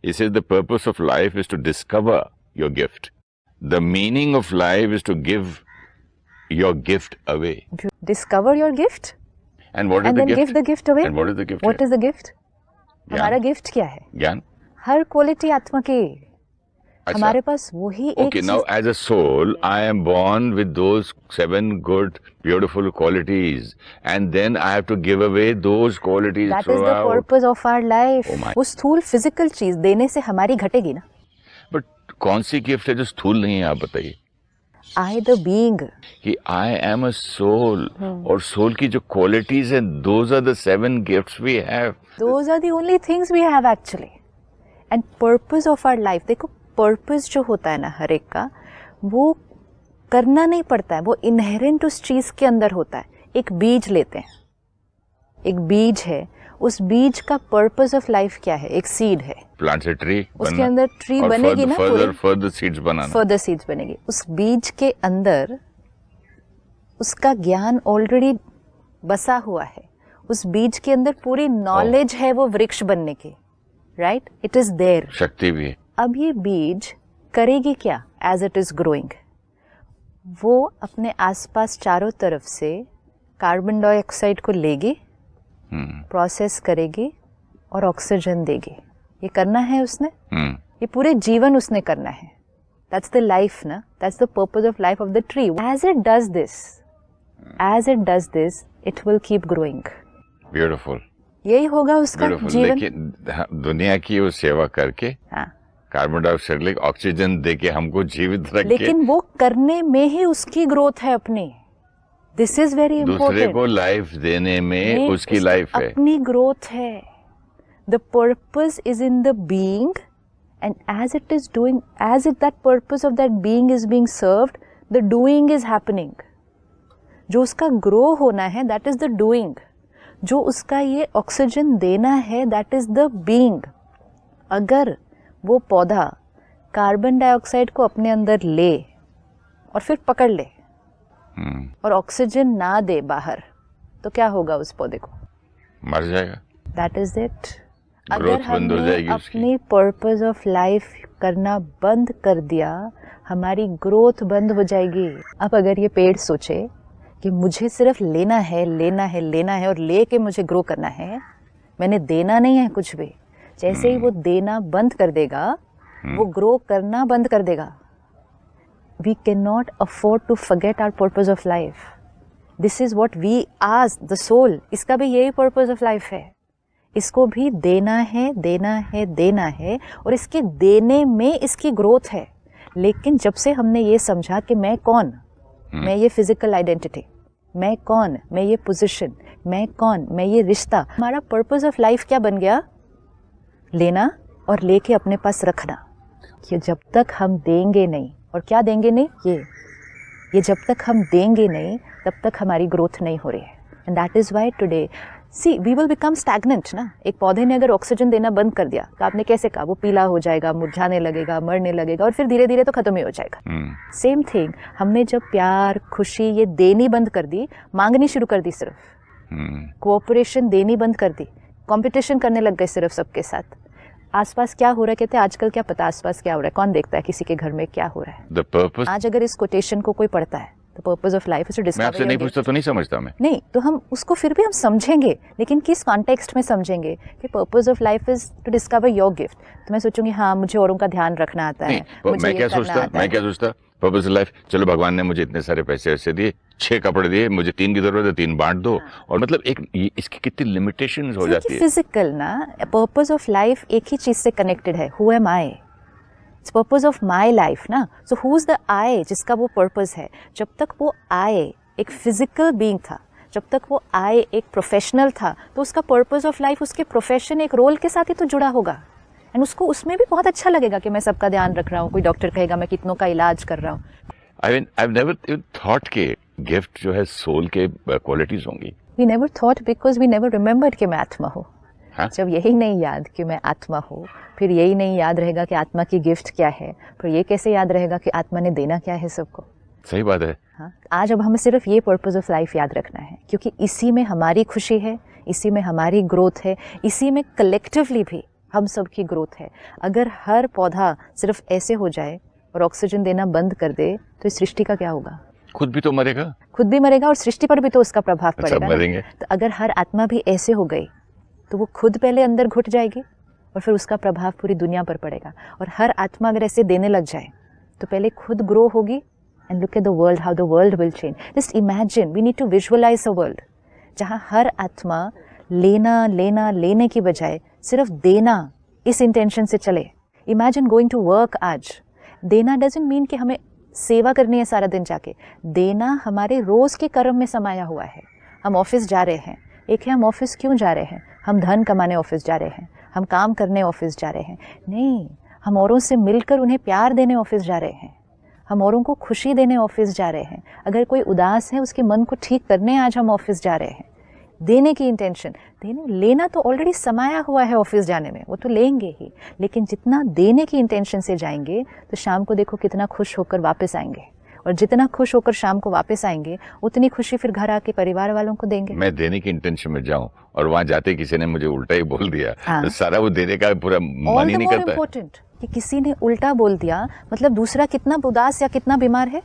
He says the purpose of life is to discover your gift. The meaning of life is to give your gift away. Discover your gift? And what is and the then gift? give the gift away? And what is the gift? What is the gift? हमारा gift क्या है? ज्ञान. हर quality आत्मा की. हमारे पास वही एक. Okay, now as a soul, I am born with those 7 good, beautiful qualities, and then I have to give away those qualities. That is the purpose of our life. वो स्थूल फिजिकल चीज देने से हमारी घटेगी ना. But कौन सी gift है जो स्थूल नहीं है, आप बताइए. I the being. कि I am a soul. और soul की जो qualities हैं, those are the 7 gifts we have. Those are the only things we have actually. And purpose of our life. देखो पर्पस जो होता है ना हर एक का, वो करना नहीं पड़ता है, वो इनहेरेंट उस चीज के अंदर होता है. एक बीज लेते हैं, एक बीज है, उस बीज का पर्पस ऑफ लाइफ क्या है? एक सीड है. प्लांट से ट्री, उसके अंदर ट्री बनेगी ना, फर्दर सीड्स बनाना, फर्दर सीड्स बनेगी. उस बीज के अंदर उसका ज्ञान ऑलरेडी बसा हुआ है. उस बीज के अंदर पूरी नॉलेज है वो वृक्ष बनने की. Right, it is there. शक्ति भी है. अब ये बीज करेगी क्या? एज इट इज ग्रोइंग, वो अपने आसपास चारों तरफ से कार्बन डाइऑक्साइड को लेगी, प्रोसेस करेगी और ऑक्सीजन देगी. ये करना है उसने. ये पूरे जीवन उसने करना है. दैट्स द लाइफ ना, that's the purpose of life of the tree. As it does this, it will keep growing. Beautiful. यही होगा उसका जीवन. लेकिन दुनिया की वो सेवा करके, कार्बन डाइऑक्साइड लेके, ऑक्सीजन देके हमको जीवित रख के, लेकिन वो करने में ही उसकी ग्रोथ है अपनी. This is very important. दूसरे को लाइफ देने में उसकी लाइफ है, अपनी ग्रोथ है. The purpose is in the being, and as it is doing, as it that purpose of that being is being served, the doing is happening. जो उसका ग्रो होना है, दैट इज द डूइंग. जो उसका ये oxygen देना है, that is the being. अगर वो पौधा कार्बन डाइऑक्साइड को अपने अंदर ले और फिर पकड़ ले और ऑक्सीजन ना दे बाहर, तो क्या होगा उस पौधे को? मर जाएगा. That is it. अगर हमने अपनी पर्पस ऑफ लाइफ करना बंद कर दिया, हमारी ग्रोथ बंद हो जाएगी. अब अगर ये पेड़ सोचे कि मुझे सिर्फ लेना है, लेना है, लेना है और लेके मुझे ग्रो करना है, मैंने देना नहीं है कुछ भी, जैसे ही वो देना बंद कर देगा, वो ग्रो करना बंद कर देगा. We can not afford to forget our purpose of life. This is what we ask the soul. इसका भी यही पर्पस ऑफ लाइफ है. इसको भी देना है, देना है, देना है, और इसके देने में इसकी ग्रोथ है. लेकिन जब से हमने ये समझा कि मैं कौन, मैं ये फिजिकल आइडेंटिटी, मैं कौन, मैं ये पोजीशन, मैं कौन, मैं ये रिश्ता, हमारा पर्पस ऑफ लाइफ क्या बन गया? लेना और लेके अपने पास रखना. कि जब तक हम देंगे नहीं, और क्या देंगे नहीं, ये जब तक हम देंगे नहीं, तब तक हमारी ग्रोथ नहीं हो रही है. And that is why today see we will become stagnant ना. एक पौधे ने अगर ऑक्सीजन देना बंद कर दिया, तो आपने कैसे कहा, वो पीला हो जाएगा, मुरझाने लगेगा, मरने लगेगा, और फिर धीरे धीरे तो खत्म ही हो जाएगा. सेम थिंग, हमने जब प्यार, खुशी ये देनी बंद कर दी, मांगनी शुरू कर दी, सिर्फ कोऑपरेशन देनी बंद कर दी, कंपटीशन करने लग गए सिर्फ सबके साथ. आसपास क्या हो रहा है, कहते हैं आजकल क्या पता आसपास क्या हो रहा है, कौन देखता है किसी के घर में क्या हो रहा है. The purpose... आज अगर इस कोटेशन को कोई पढ़ता है, the purpose of life is to discover. मैं आपसे नहीं पूछता तो नहीं समझता मैं. नहीं, तो हम उसको फिर भी हम समझेंगे, लेकिन किस कॉन्टेक्स्ट में समझेंगे कि purpose of life is to discover your gift. तो मैं सोचूंगी हाँ, मुझे औरों का ध्यान रखना आता है. मैं क्या सोचता पर्पस ऑफ लाइफ, चलो भगवान ने मुझे इतने सारे पैसे ऐसे दिए, 6 कपड़े दिए, मुझे 3 की जरूरत है, 3 बांट दो. और मतलब एक इसकी कितनी लिमिटेशंस हो जाती है. फिजिकल ना, पर्पस ऑफ लाइफ एक ही चीज से कनेक्टेड है. Who am I? It's purpose of my life ना. सो हु इज द आई जिसका वो पर्पस है? जब तक वो आई एक फिजिकल बीइंग था, जब तक वो आई एक प्रोफेशनल था, तो उसका पर्पस ऑफ लाइफ उसके प्रोफेशन, एक रोल के साथ ही तो जुड़ा होगा. एंड उसको उसमें भी बहुत अच्छा लगेगा कि मैं सबका ध्यान रख रहा हूँ. कोई डॉक्टर कहेगा मैं कितनों का इलाज कर रहा हूँ. I've never thought कि गिफ्ट जो है सोल के क्वालिटीज होंगी. We never thought because we never remembered कि मैं आत्मा हूँ. हाँ? जब यही नहीं याद कि मैं आत्मा हूँ, फिर यही नहीं याद रहेगा कि आत्मा की गिफ्ट क्या है, फिर ये कैसे याद रहेगा कि आत्मा ने देना क्या है सबको. सही बात है. हाँ, आज अब हमें सिर्फ ये पर्पस ऑफ लाइफ याद रखना है, क्योंकि इसी में हमारी खुशी है, इसी में हमारी ग्रोथ है, इसी में कलेक्टिवली भी हम सब की ग्रोथ है। अगर हर पौधा सिर्फ ऐसे हो जाए और ऑक्सीजन देना बंद कर दे तो इस सृष्टि का क्या होगा? खुद भी तो मरेगा, खुद भी मरेगा और सृष्टि पर भी तो उसका प्रभाव पड़ेगा ना। मरेंगे। तो अगर हर आत्मा भी ऐसे हो गई तो वो खुद पहले अंदर घुट जाएगी और फिर उसका प्रभाव पूरी दुनिया पर पड़ेगा। और हर आत्मा अगर ऐसे देने लग जाए तो पहले खुद ग्रो होगी। And look at the world, how the world will change. Just imagine, we need to visualise a world जहाँ हर आत्मा लेना लेना लेने की बजाय सिर्फ देना इस इंटेंशन से चले। इमेजिन गोइंग टू वर्क आज। देना डजंट मीन कि हमें सेवा करनी है सारा दिन जाके। देना हमारे रोज के कर्म में समाया हुआ है। हम ऑफिस जा रहे हैं, एक है हम ऑफिस क्यों जा रहे हैं? हम धन कमाने ऑफिस जा रहे हैं, हम काम करने ऑफिस जा रहे हैं। नहीं, हम औरों से मिलकर उन्हें प्यार देने ऑफिस जा रहे हैं, हम औरों को खुशी देने ऑफिस जा रहे हैं। अगर कोई उदास है उसके मन को ठीक करने आज हम ऑफिस जा रहे हैं। देने की इंटेंशन, देने लेना तो ऑलरेडी समाया हुआ है ऑफिस जाने में, वो तो लेंगे ही। लेकिन जितना देने की इंटेंशन से जाएंगे तो शाम को देखो कितना खुश होकर वापस आएंगे। और जितना खुश होकर शाम को वापस आएंगे उतनी खुशी फिर घर आके परिवार वालों को देंगे। मैं देने की इंटेंशन में जाऊं और वहां जाते किसी ने मुझे उल्टा ही बोल दिया, हाँ। तो सारा वो देने का पूरा मन ही नहीं करता। इम्पोर्टेंट कि किसी ने उल्टा बोल दिया, मतलब दूसरा कितना उदास या कितना बीमार है।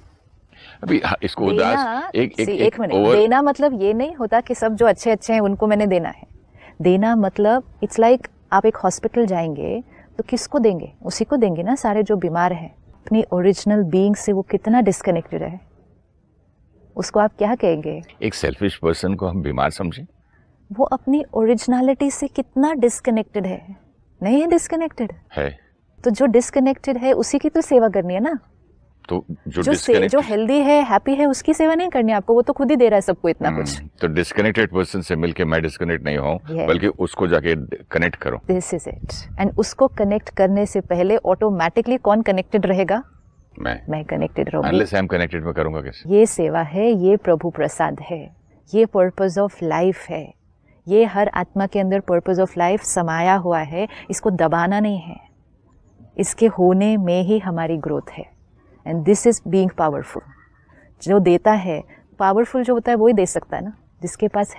अभी इसको उदास एक मिनट, देना मतलब ये नहीं होता कि सब जो अच्छे अच्छे हैं उनको मैंने देना है। देना मतलब इट्स लाइक आप एक हॉस्पिटल जाएंगे तो किसको देंगे? उसी को देंगे ना, सारे जो बीमार हैं। अपनी ओरिजिनल बीइंग से वो कितना डिस्कनेक्टेड है, उसको आप क्या कहेंगे? एक सेल्फिश पर्सन को हम बीमार समझें? वो अपनी ओरिजिनलिटी से कितना डिस्कनेक्टेड है? नहीं है डिस्कनेक्टेड है। तो जो डिस्कनेक्टेड है उसी की तो सेवा करनी है ना। तो जो हेल्दी है, हैप्पी है, उसकी सेवा नहीं करनी आपको, वो तो खुद ही दे रहा है सबको इतना कुछ। तो डिस्कनेक्टेड पर्सन से मिलके मैं डिस्कनेक्ट नहीं हूँ, बल्कि उसको जाके कनेक्ट करो। This is it. एंड उसको कनेक्ट करने से पहले ऑटोमेटिकली कौन कनेक्टेड रहेगा? मैं कनेक्टेड रहूंगी। अनलेस आई एम कनेक्टेड मैं करूंगा कैसे? ये सेवा है, ये प्रभु प्रसाद है, ये पर्पस ऑफ लाइफ है। ये हर आत्मा के अंदर पर्पस ऑफ लाइफ समाया हुआ है। इसको दबाना नहीं है, इसके होने में ही हमारी ग्रोथ है। And this is being powerful. जो देता है, पावरफुल जो होता है वो ही दे सकता है ना, जिसके पास है।